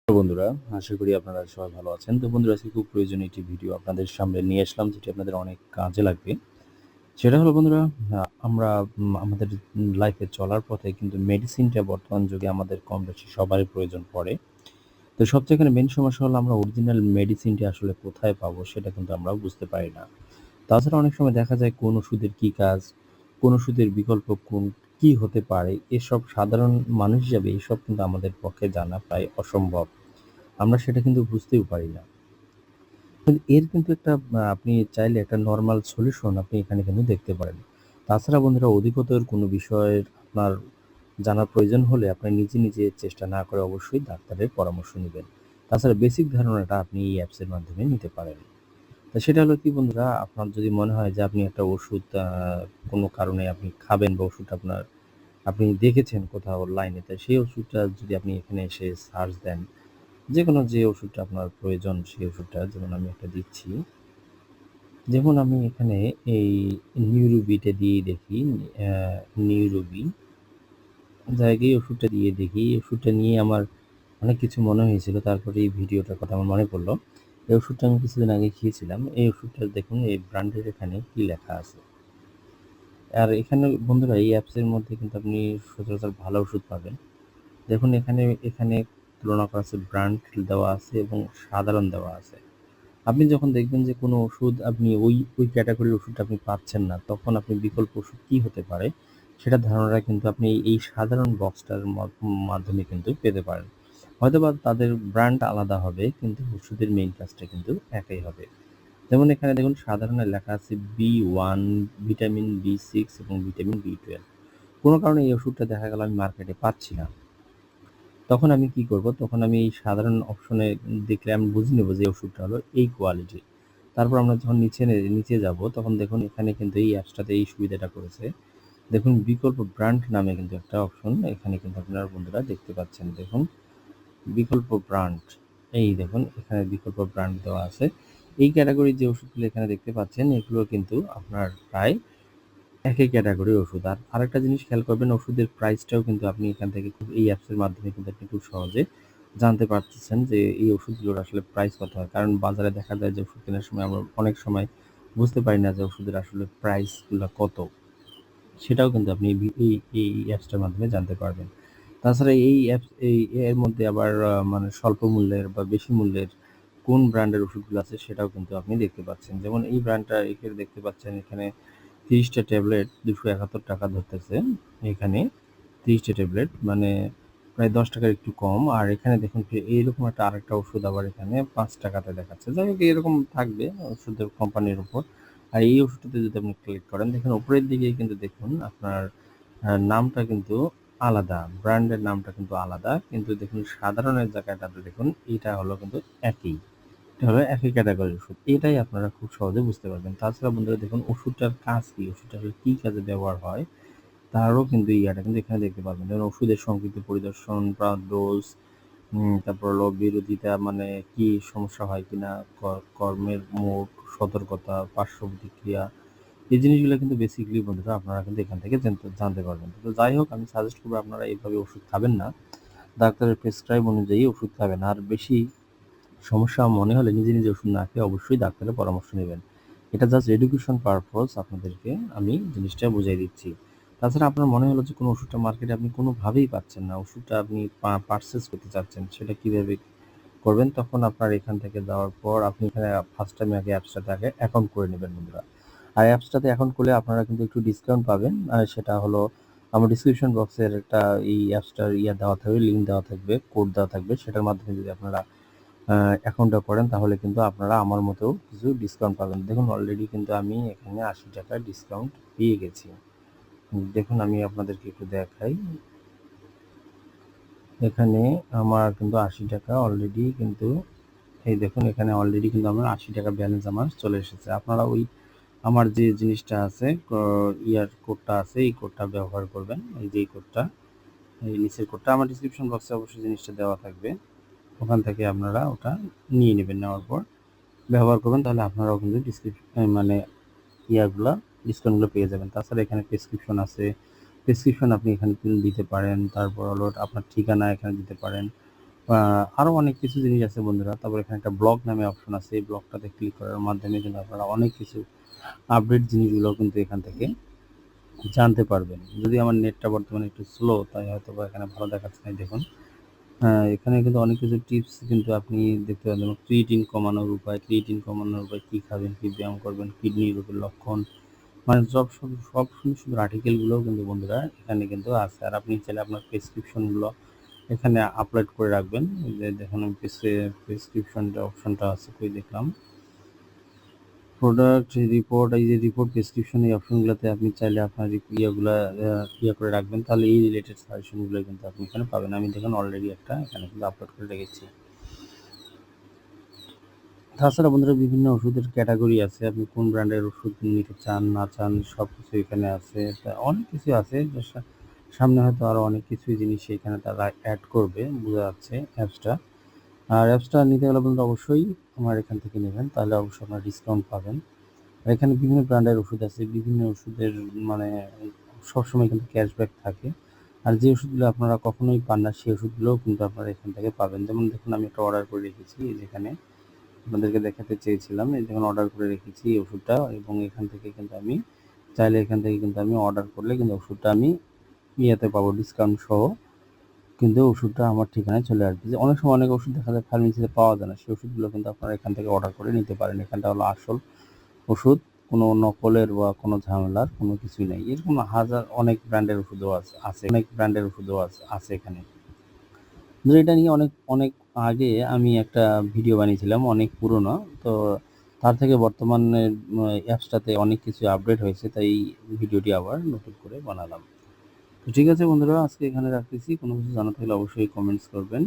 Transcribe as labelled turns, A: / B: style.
A: তো বন্ধুরা, আশা করি আপনারা সবাই ভালো আছেন। তো বন্ধুরা, আজকে খুব প্রয়োজনীয় একটি ভিডিও আপনাদের সামনে নিয়ে আসলাম, যেটি আপনাদের অনেক কাজে লাগবে। সেটা হলো বন্ধুরা, আমরা আমাদের লাইফে চলার পথে কিন্তু মেডিসিনটা বর্তমান যুগে আমাদের কম বেশি সবারই প্রয়োজন পড়ে। তো সবচেয়ে এখানে মেইন সমস্যা হলো আমরা অরিজিনাল মেডিসিনটি আসলে কোথায় পাবো সেটা কিন্তু আমরা বুঝতে পারি না। তাছাড়া অনেক সময় দেখা যায় কোন ওষুধের কি কাজ, কোন ওষুধের বিকল্প কি হতে পারে, এসব সাধারণ মানুষ হিসাবে এসব কিন্তু আমাদের পক্ষে জানা প্রায় অসম্ভব। আমরা সেটা কিন্তু বুঝতেও পারি না। কিন্তু এর কিন্তু একটা আপনি চাইলে একটা নরমাল সলিউশন আপনি এখানে কিন্তু দেখতে পারেন। তাছাড়া বন্ধুরা, অধিকতর কোনো বিষয়ের আপনার জানার প্রয়োজন হলে আপনি নিজে চেষ্টা না করে অবশ্যই ডাক্তারের পরামর্শ নিবেন। তাছাড়া বেসিক ধারণাটা আপনি এই অ্যাপসের মাধ্যমে নিতে পারেন। তো সেটা হলো কি বন্ধুরা, আপনার যদি মনে হয় যে আপনি একটা ওষুধ কোনো কারণে আপনি খাবেন বা ওষুধটা আপনি দেখেছেন কোথাও অনলাইনে, তো সেই ওষুধটা যদি আপনি এখানে এসে সার্চ দেন, যেকোনো যে ওষুধটা আপনার প্রয়োজন সেই ওষুধটা, যেমন আমি একটা দিচ্ছি। যেমন আমি এখানে এই নিউরোবিটা দিয়ে দেখি, আ নিউরোবি জায়গায় ওষুধটা দিয়ে দেখি। এই ওষুধটা নিয়ে আমার অনেক কিছু মনে হয়েছিল। তারপরে এই ভিডিওটার কথা আমার মনে পড়ল। এই ওষুধটা আমি কিছুদিন আগে খেয়েছিলাম। এই ওষুধটা দেখুন এই ব্র্যান্ডের এখানে কি লেখা আছে। আর এখানে বন্ধুরা, এই অ্যাপসের মধ্যে কিন্তু আপনি সচরাচর ভালো ওষুধ পাবেন। দেখুন এখানে এখানে তুলনা করা আছে, ব্র্যান্ড দেওয়া আছে এবং সাধারণ দেওয়া আছে। আপনি যখন দেখবেন যে কোনো ওষুধ আপনি ওই ক্যাটাগরির ওষুধটা আপনি পাচ্ছেন না, তখন আপনি বিকল্প ওষুধ কী হতে পারে সেটার ধারণাটা কিন্তু আপনি এই সাধারণ বক্সটার মাধ্যমে কিন্তু পেতে পারেন। হয়তোবা তাদের ব্র্যান্ড আলাদা হবে কিন্তু ওষুধের মেইন কাজটা কিন্তু একই হবে। যেমন এখানে দেখুন সাধারণে লেখা আছে B1, ভিটামিন B6 এবং ভিটামিন B12। কোনো কারণে এই ওষুধটা দেখা গেল আমি মার্কেটে পাচ্ছি না। তখন আমি কি করব? তখন আমি এই সাধারণ অপশনে দেখলে আমি বুঝে নেব যে ওষুধটা হলো এই কোয়ালিটির। তারপর আমরা যখন নিচে যাব, তখন দেখুন এখানে কিন্তু এই অ্যাপসটাতে এই সুবিধাটা করেছে। দেখুন বিকল্প ব্র্যান্ড নামে কিন্তু একটা অপশন এখানে কিন্তু আপনারা বন্ধুরা দেখতে পাচ্ছেন। দেখুন বিকল্প ব্র্যান্ড, এই দেখুন এখানে বিকল্প ব্র্যান্ড দেওয়া আছে। এই ক্যাটাগরির যে ওষুধগুলো এখানে দেখতে পাচ্ছেন, এগুলো কিন্তু আপনার প্রায় একই ক্যাটাগরির ওষুধ। আর আরেকটা জিনিস খেয়াল করবেন, ওষুধের প্রাইসটাও কিন্তু আপনি এখান থেকে খুব এই অ্যাপসের মাধ্যমে কিন্তু আপনি খুব সহজে জানতে পারতেছেন যে এই ওষুধগুলোর আসলে প্রাইস কত হয়। কারণ বাজারে দেখা যায় যে ওষুধ কেনার সময় আমরা অনেক সময় বুঝতে পারি না যে ওষুধের আসলে প্রাইসগুলা কত। সেটাও কিন্তু আপনি এই অ্যাপসটার মাধ্যমে জানতে পারবেন। তাছাড়া এই অ্যাপস এর মধ্যে আবার মানে স্বল্প মূল্যের বা বেশি মূল্যের কোন ব্র্যান্ডের ওষুধগুলো আছে সেটাও কিন্তু আপনি দেখতে পাচ্ছেন। যেমন এই ব্র্যান্ডটা এখানে দেখতে পাচ্ছেন, এখানে ৩০ টা ট্যাবলেট ৳২৭১ ধরতেছে। এখানে ৩০ টা ট্যাবলেট মানে প্রায় ৳১০ একটু কম। আর এখানে দেখুন এইরকম আরেকটা ওষুধ আবার এখানে ৳৫ তে দেখাচ্ছে। যাই হোক, এরকম থাকবে ওষুধের কোম্পানির উপর। আর এই ওষুধটাতে যদি আপনি ক্লিক করেন, দেখুন উপরের দিকে কিন্তু দেখুন আপনার নামটা কিন্তু আলাদা। ব্র্যান্ডের নামটা কিন্তু আলাদা। কিন্তু দেখুন সাধারণের জায়গাটাতে দেখুন এটা হলো কিন্তু একই। এটা হলো একই ক্যাটাগরির ওষুধ। এটাই আপনারা খুব সহজে বুঝতে পারবেন। তাছাড়া বন্ধুরা দেখুন ওষুধটার কাজ কি? ওষুধটা আসলে কি কাজে ব্যবহার হয়? তারও কিন্তু ইয়াটা কিন্তু এখানে দেখতে পারবেন। যেমন ওষুধের সংক্ষিপ্ত পরিদর্শন বা ডোজ, তারপর হলো বিরোধিতা মানে কি সমস্যা হয় কিনা, কর্মের মোড, সতর্কতা, পার্শ্ব প্রতিক্রিয়া, এই জিনিসগুলো কিন্তু বেসিক্যালি বন্ধুরা আপনারা কিন্তু এখান থেকে জানতে পারবেন। তো যাই হোক, আমি সাজেস্ট করব আপনারা এইভাবে ওষুধ খাবেন না। ডাক্তারের প্রেসক্রাইব অনুযায়ী ওষুধ খাবেন। আর বেশি সমস্যা মনে হলে নিজে ওষুধ না খেয়ে অবশ্যই ডাক্তারের পরামর্শ নেবেন। এটা জাস্ট এডুকেশন পারপোজ আপনাদেরকে আমি জিনিসটা বুঝাই দিচ্ছি। তাছাড়া আপনার মনে হলো যে কোনো ওষুধটা মার্কেটে আপনি কোনোভাবেই পাচ্ছেন না, ওষুধটা আপনি পারচেজ করতে চাচ্ছেন, সেটা কিভাবে করবেন? তখন আপনার এখান থেকে যাওয়ার পর আপনি এখানে ফার্স্ট টাইম আগে অ্যাপসটাতে আগে অ্যাকাউন্ট করে নেবেন বন্ধুরা। আর অ্যাপসটাতে অ্যাকাউন্ট করলে আপনারা কিন্তু একটু ডিসকাউন্ট পাবেন। সেটা হলো আমার ডিসক্রিপশন বক্সের একটা এই অ্যাপসটার দেওয়া থাকবে, লিঙ্ক দেওয়া থাকবে, কোড দেওয়া থাকবে। সেটার মাধ্যমে যদি আপনারা অ্যাকাউন্টটা করেন তাহলে কিন্তু আপনারা আমার মতো কিছু ডিসকাউন্ট পাবেন। দেখুন অলরেডি কিন্তু আমি এখানে ৳৮০ ডিসকাউন্ট পেয়ে গেছি। দেখুন আমি আপনাদেরকে একটু দেখাই। এখানে আমার কিন্তু ৳৮০ অলরেডি কিন্তু, এই দেখুন এখানে অলরেডি কিন্তু আমার ৳৮০ ব্যালেন্স আমার চলে এসেছে। আপনারা ওই আমার যে জিনিসটা আছে কোডটা আছে, এই কোডটা ব্যবহার করবেন। এই যে এই কোডটা, এই নিচের কোডটা আমার ডিসক্রিপশন বক্সে অবশ্যই জিনিসটা দেওয়া থাকবে। ওখান থেকে আপনারা ওটা নিয়ে নেবেন। নেওয়ার পর ব্যবহার করবেন, তাহলে আপনারাও কিন্তু মানে ইয়াগুলা ডিসকাউন্টগুলো পেয়ে যাবেন। তাছাড়া এখানে প্রেসক্রিপশন আছে। প্রেসক্রিপশন আপনি এখানে দিতে পারেন। তারপর হলো আপনার ঠিকানা এখানে দিতে পারেন। আরও অনেক কিছু জিনিস আছে বন্ধুরা। তারপর এখানে একটা ব্লগ নামে অপশন আছে। এই ব্লগটাতে ক্লিক করার মাধ্যমে কিন্তু আপনারা অনেক কিছু আপডেট জিনিসগুলো কিন্তু এখান থেকে জানতে পারবেন। যদি আমার নেটটা বর্তমানে একটু স্লো, তাই হয়তো বা এখানে ভালো দেখাচ্ছে না। দেখুন এখানে কিন্তু অনেক কিছু টিপস কিন্তু আপনি দেখতে পাবেন। ক্রিয়েটিন কমানোর উপায়, কী খাবেন, কী ব্যায়াম করবেন, কিডনি রোগের লক্ষণ, মানে সব সুন্দর সুন্দর আর্টিকেলগুলোও কিন্তু বন্ধুরা এখানে কিন্তু আছে। আর আপনি চাইলে আপনার প্রেসক্রিপশনগুলো এখানে আপলোড করে রাখবেন। এই যে দেখুন প্রেসক্রিপশনটা অপশনটা আছে, কই দেখলাম প্রোডাক্ট রিপোর্ট, এই যে রিপোর্ট প্রেসক্রিপশন, এই অপশনগুলোতে আপনি চাইলে আপনার ইয়েগুলা করে রাখবেন, তাহলে এই রিলেটেড সাজেশনগুলো কিন্তু আপনি এখানে পাবেন। আমি দেখুন অলরেডি একটা এখানে কিন্তু আপলোড করে রেখেছি। তাছাড়া বন্ধুরা বিভিন্ন ওষুধের ক্যাটাগরি আছে। আপনি কোন ব্র্যান্ডের ওষুধ নিতে চান না চান সব কিছু এখানে আছে। তা অনেক কিছু আছে, সামনে হয়তো আরও অনেক কিছুই জিনিস এখানে তারা অ্যাড করবে, বোঝা যাচ্ছে অ্যাপসটা। আর অ্যাপসটা নিতে গেলে বন্ধুরা অবশ্যই আমার এখান থেকে নেবেন, তাহলে অবশ্যই আপনার ডিসকাউন্ট পাবেন। আর এখানে বিভিন্ন ব্র্যান্ডের ওষুধ আছে, বিভিন্ন ওষুধের মানে সবসময় কিন্তু ক্যাশব্যাক থাকে। আর যে ওষুধগুলো আপনারা কখনোই পান না, সেই ওষুধগুলোও কিন্তু আপনারা এখান থেকে পাবেন। যেমন দেখুন আমি একটা অর্ডার করে রেখেছি, যেখানে আপনাদেরকে দেখাতে চেয়েছিলাম, এই দেখুন অর্ডার করে রেখেছি এই ওষুধটা, এবং এখান থেকে কিন্তু আমি চাইলে এখান থেকে কিন্তু আমি অর্ডার করলে কিন্তু ওষুধটা আমি ইয়েতে পাবো, ডিসকাউন্ট সহ কিন্তু ওষুধটা আমার ঠিকানায় চলে আসবে। যে অনেক সময় অনেক ওষুধ দেখা যায় ফার্মেসিতে পাওয়া যায় না, সেই ওষুধগুলো কিন্তু আপনারা এখান থেকে অর্ডার করে নিতে পারেন। এখানটা হলো আসল ওষুধ, কোনো নকলের বা কোনো ঝামেলার কোনো কিছুই নেই। এরকম অনেক ব্র্যান্ডের ওষুধও আছে এখানে। এটা নিয়ে অনেক অনেক আগে আমি একটা ভিডিও বানিয়েছিলাম, অনেক পুরনো। তো তার থেকে বর্তমানে অ্যাপসটাতে অনেক কিছু আপডেট হয়েছে, তাই ভিডিওটি আবার নতুন করে বানালাম। তো ঠিক আছে বন্ধুরা, আজকে এখানে রাখতেছি। কোনো কিছু জানা থাকলে অবশ্যই কমেন্টস করবেন।